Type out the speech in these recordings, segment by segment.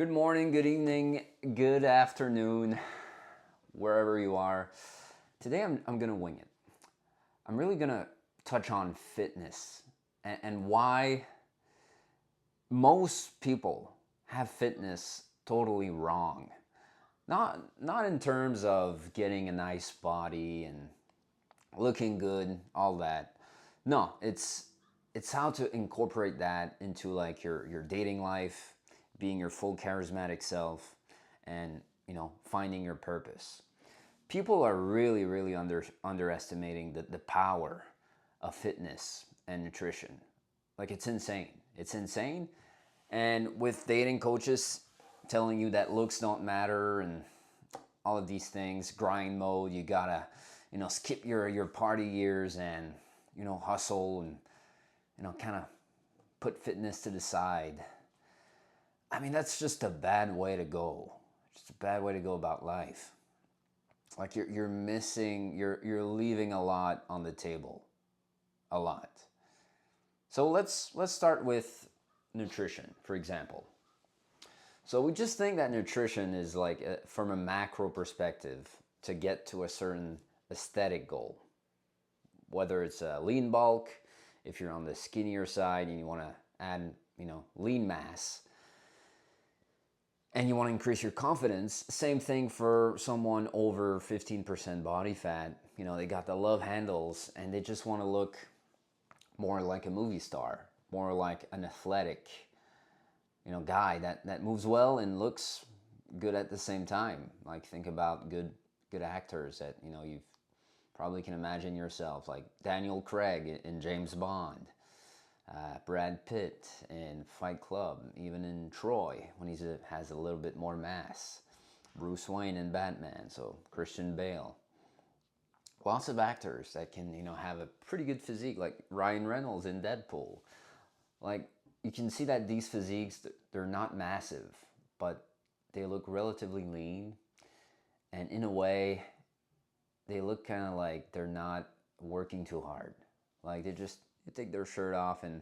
Good morning, good evening, good afternoon, wherever you are. Today I'm gonna wing it. I'm really gonna touch on fitness and why most people have fitness totally wrong. Not in terms of getting a nice body and looking good, all that. No, it's how to incorporate that into like your dating life, being your full charismatic self, and finding your purpose. People are really underestimating the power of fitness and nutrition. Like it's insane. And with dating coaches telling you that looks don't matter and all of these things, grind mode, you gotta skip your party years and hustle and kind of put fitness to the side. I mean, that's just a bad way to go. Just a bad way to go about life. Like you're missing, you're leaving a lot on the table, a lot. So let's start with nutrition, for example. So we just think that nutrition is like from a macro perspective to get to a certain aesthetic goal, whether it's a lean bulk, if you're on the skinnier side and you want to add lean mass, and you want to increase your confidence. Same thing for someone over 15% body fat. They got the love handles and they just want to look more like a movie star, more like an athletic guy that moves well and looks good at the same time. Like think about good actors that you probably can imagine yourself, like Daniel Craig in James Bond, Brad Pitt in Fight Club, even in Troy when he has a little bit more mass, Bruce Wayne in Batman, so Christian Bale. Lots of actors that can have a pretty good physique, like Ryan Reynolds in Deadpool. Like you can see that these physiques, they're not massive, but they look relatively lean, and in a way they look kind of like they're not working too hard. Like they take their shirt off and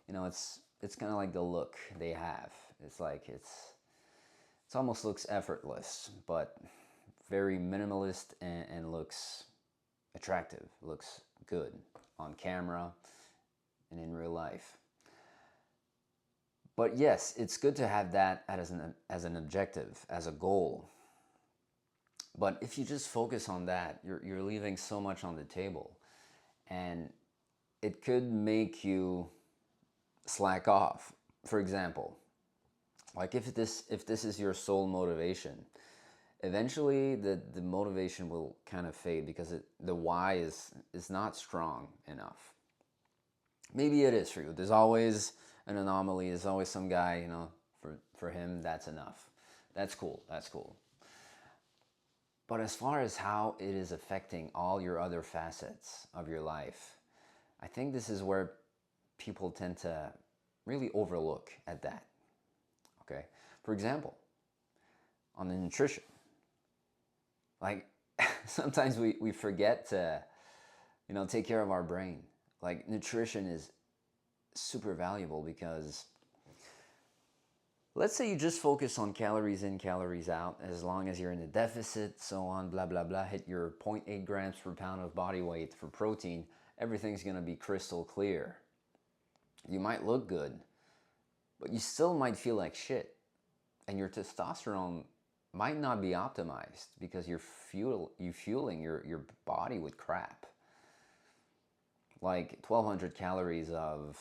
it's kind of like the look they have. It's like it's almost looks effortless, but very minimalist and looks attractive, looks good on camera and in real life. But yes, it's good to have that as an objective, as a goal. But if you just focus on that, you're leaving so much on the table, and it could make you slack off. For example, like if this is your sole motivation, eventually the motivation will kind of fade because the why is not strong enough. Maybe it is for you. There's always an anomaly. There's always some guy, for him that's enough. That's cool. That's cool. But as far as how it is affecting all your other facets of your life, I think this is where people tend to really overlook at that. Okay? For example, on the nutrition. Like sometimes we forget to take care of our brain. Like nutrition is super valuable because let's say you just focus on calories in, calories out, as long as you're in a deficit, so on, blah, blah, blah, hit your 0.8 grams per pound of body weight for protein, everything's gonna be crystal clear. You might look good, but you still might feel like shit. And your testosterone might not be optimized because you're fueling your body with crap. Like 1,200 calories of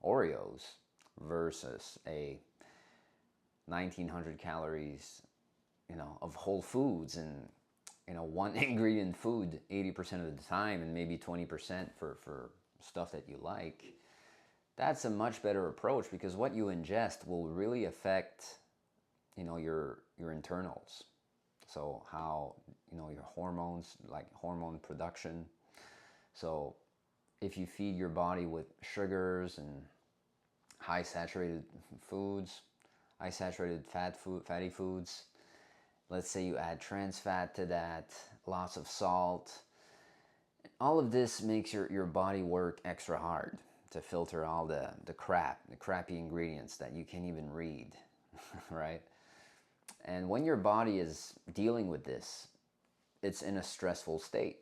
Oreos versus a 1,900 calories, of whole foods and one ingredient food 80% of the time and maybe 20% for stuff that you like. That's a much better approach because what you ingest will really affect your internals. So how your hormones, like hormone production. So if you feed your body with sugars and high saturated foods, high saturated fatty foods, let's say you add trans fat to that, lots of salt, all of this makes your body work extra hard to filter all the crappy ingredients that you can't even read. right? And when your body is dealing with this, it's in a stressful state.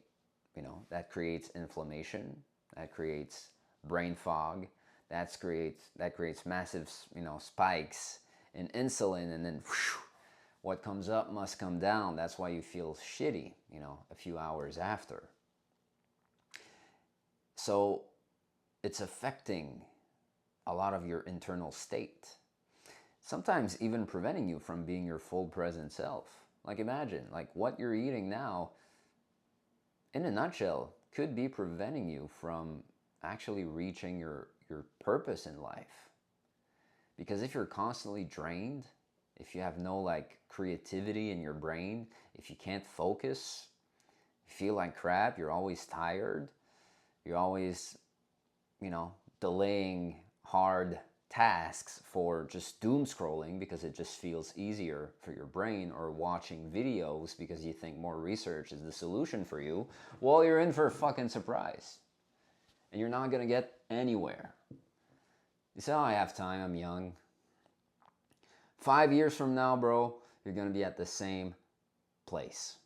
That creates inflammation, that creates brain fog, that creates massive, spikes in insulin, and then whew, what comes up must come down. That's why you feel shitty, a few hours after. So it's affecting a lot of your internal state. Sometimes even preventing you from being your full present self. Like imagine, like what you're eating now, in a nutshell, could be preventing you from actually reaching your purpose in life. Because if you're constantly drained, if you have no like creativity in your brain, if you can't focus, you feel like crap, you're always tired, you're always, delaying hard tasks for just doom scrolling because it just feels easier for your brain, or watching videos because you think more research is the solution for you, well, you're in for a fucking surprise. And you're not going to get anywhere. You say, oh, I have time, I'm young. 5 years from now, bro, you're going to be at the same place.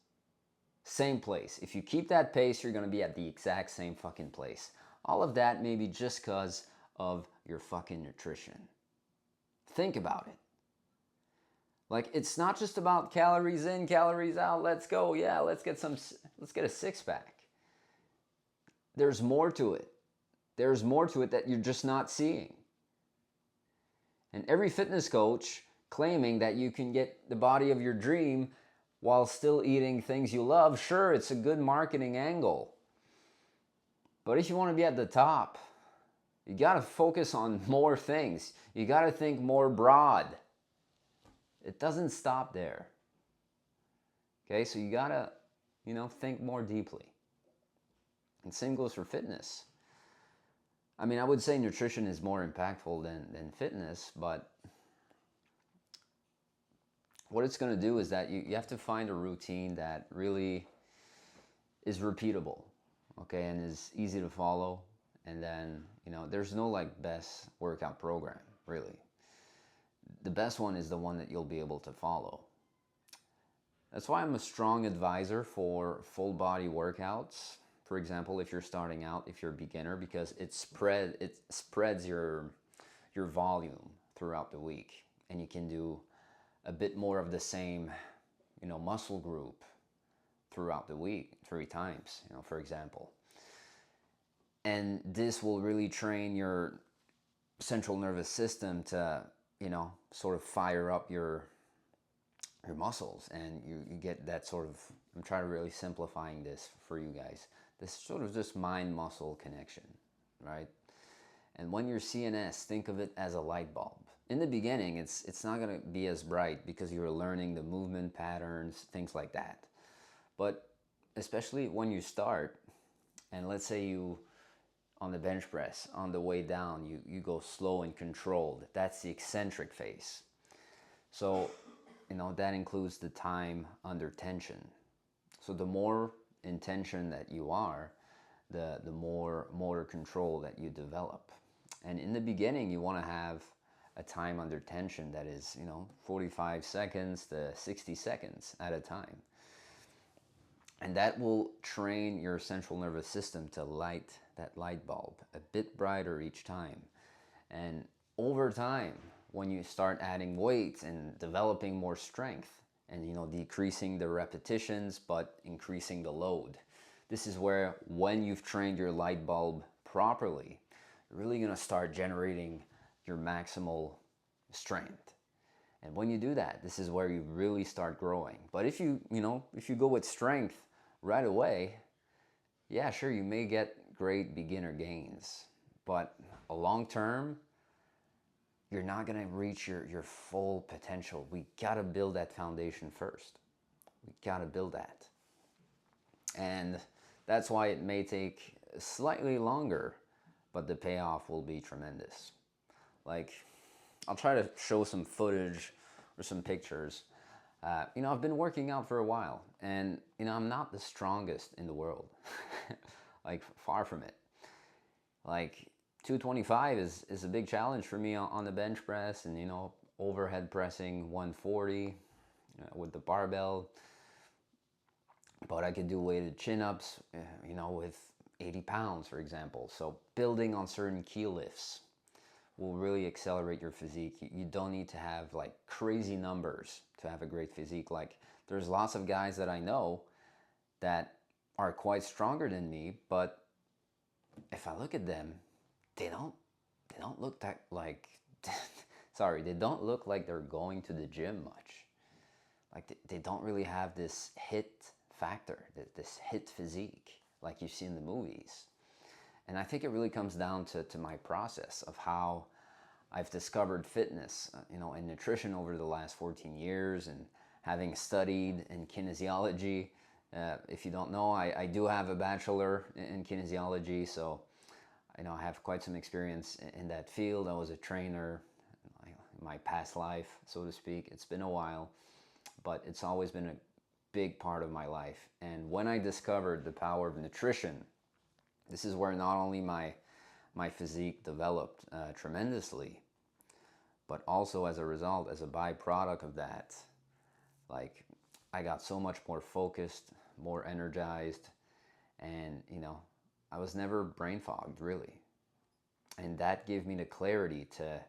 Same place. If you keep that pace, you're going to be at the exact same fucking place. All of that maybe just because of your fucking nutrition. Think about it. Like, it's not just about calories in, calories out. Let's go. Yeah, let's get a six-pack. There's more to it. There's more to it that you're just not seeing. And every fitness coach claiming that you can get the body of your dream while still eating things you love, sure, it's a good marketing angle. But if you want to be at the top, you got to focus on more things. You got to think more broad. It doesn't stop there. Okay, so you got to, think more deeply. And same goes for fitness. I mean, I would say nutrition is more impactful than fitness, but what it's going to do is that you have to find a routine that really is repeatable, okay, and is easy to follow. And then, there's no like best workout program, really. The best one is the one that you'll be able to follow. That's why I'm a strong advisor for full body workouts. For example, if you're starting out, if you're a beginner, because it spreads your volume throughout the week, and you can do a bit more of the same, muscle group throughout the week, 3 times, for example. And this will really train your central nervous system to, sort of fire up your muscles, and you get that sort of, I'm trying to really simplifying this for you guys, this sort of just mind-muscle connection, right? And when you're CNS, think of it as a light bulb. In the beginning, it's not going to be as bright because you're learning the movement patterns, things like that. But especially when you start, and let's say you, on the bench press, on the way down, you go slow and controlled. That's the eccentric phase. So, that includes the time under tension. So the more in tension that you are, the more motor control that you develop. And in the beginning, you want to have a time under tension that is, 45 seconds to 60 seconds at a time. And that will train your central nervous system to light that light bulb a bit brighter each time. And over time, when you start adding weight and developing more strength, and decreasing the repetitions but increasing the load, this is where, when you've trained your light bulb properly, you're really going to start generating your maximal strength. And when you do that, this is where you really start growing. But if you go with strength right away, yeah, sure, you may get great beginner gains, but long term, you're not going to reach your full potential. We got to build that foundation first. We got to build that. And that's why it may take slightly longer, but the payoff will be tremendous. Like, I'll try to show some footage or some pictures. I've been working out for a while, and, I'm not the strongest in the world. Like, far from it. Like, 225 is a big challenge for me on the bench press, and, overhead pressing 140 with the barbell, but I could do weighted chin-ups, with 80 pounds, for example. So building on certain key lifts will really accelerate your physique. You don't need to have like crazy numbers to have a great physique. Like there's lots of guys that I know that are quite stronger than me, but if I look at them, they don't look that like sorry, they don't look like they're going to the gym much. Like they don't really have this hit factor, this hit physique like you see in the movies. And I think it really comes down to my process of how I've discovered fitness, and nutrition over the last 14 years, and having studied in kinesiology. If you don't know, I do have a bachelor in kinesiology, so I have quite some experience in that field. I was a trainer in my past life, so to speak. It's been a while, but it's always been a big part of my life. And when I discovered the power of nutrition, this is where not only my physique developed tremendously, but also as a result, as a byproduct of that, like I got so much more focused, more energized, and I was never brain fogged really. And that gave me the clarity to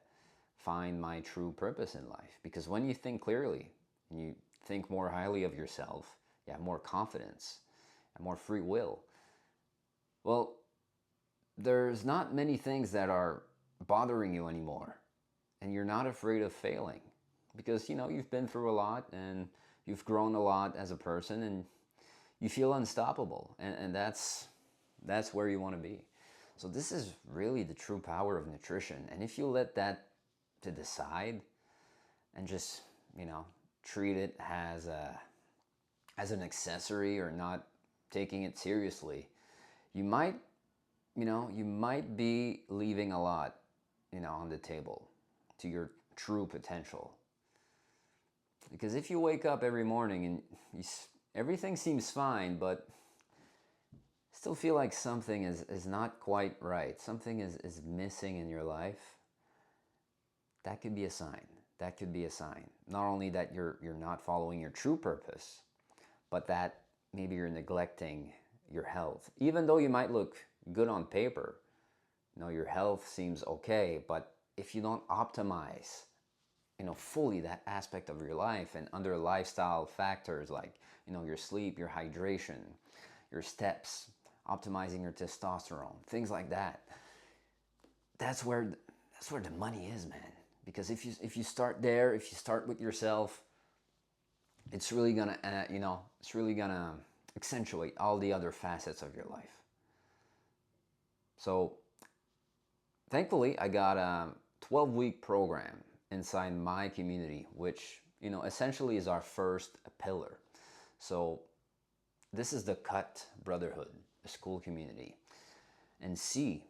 find my true purpose in life. Because when you think clearly and you think more highly of yourself, you have more confidence and more free will. Well, there's not many things that are bothering you anymore, and you're not afraid of failing because you've been through a lot and you've grown a lot as a person, and you feel unstoppable, and that's where you want to be. So this is really the true power of nutrition. And if you let that to the side and just treat it as an accessory or not taking it seriously, you might be leaving a lot on the table to your true potential. Because if you wake up every morning and everything seems fine, but still feel like something is not quite right, something is missing in your life, that could be a sign. That could be a sign. Not only that you're not following your true purpose, but that maybe you're neglecting your health. Even though you might look good on paper, your health seems okay, but if you don't optimize fully that aspect of your life, and under lifestyle factors like your sleep, your hydration, your steps, optimizing your testosterone, things like that, that's where the money is, man. Because if you start there, if you start with yourself, it's really gonna accentuate all the other facets of your life. So thankfully, I got a 12-week program inside my community, which essentially is our first pillar. So this is the CUT Brotherhood, a school community, and C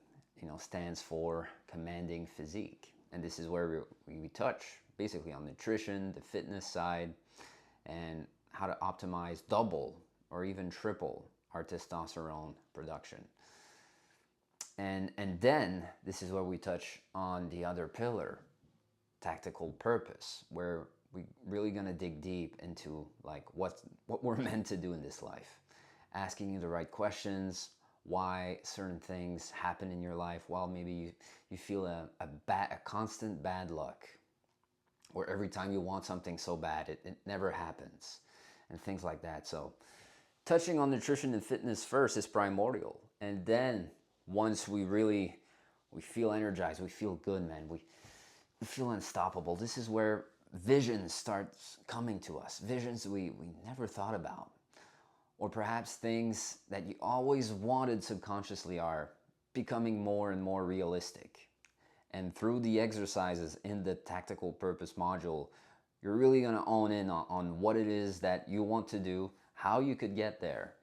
stands for commanding physique. And this is where we touch basically on nutrition, the fitness side, and how to optimize double or even triple our testosterone production. And then this is where we touch on the other pillar, tactical purpose, where we're really gonna dig deep into like what we're meant to do in this life, asking you the right questions, why certain things happen in your life, while maybe you feel a constant bad luck, or every time you want something so bad it never happens, and things like that. So touching on nutrition and fitness first is primordial, and then once we feel energized, we feel good, man, we feel unstoppable. This is where vision starts coming to us, visions we never thought about, or perhaps things that you always wanted subconsciously are becoming more and more realistic. And through the exercises in the tactical purpose module, you're really going to own in on what it is that you want to do, how you could get there,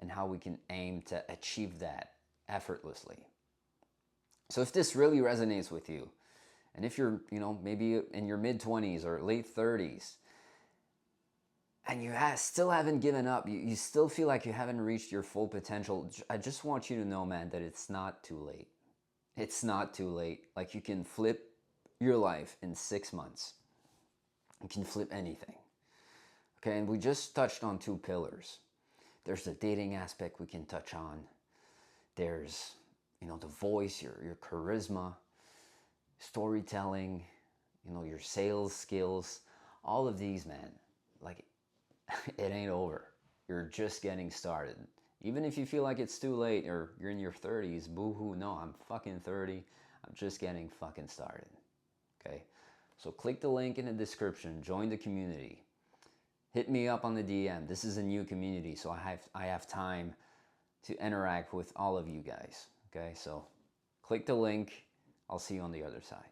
and how we can aim to achieve that effortlessly. So if this really resonates with you, and if you're, maybe in your mid-20s or late 30s, and you still haven't given up, you still feel like you haven't reached your full potential, I just want you to know, man, that it's not too late. It's not too late. Like, you can flip your life in 6 months. You can flip anything. Okay, and we just touched on 2 pillars. There's the dating aspect we can touch on. There's, you know, the voice, your charisma, storytelling, you know, your sales skills. All of these, man, like, it ain't over. You're just getting started. Even if you feel like it's too late or you're in your 30s, boo-hoo, no, I'm fucking 30. I'm just getting fucking started. Okay? So click the link in the description, join the community. Hit me up on the DM. This is a new community, so I have time to interact with all of you guys. Okay? So click the link. I'll see you on the other side.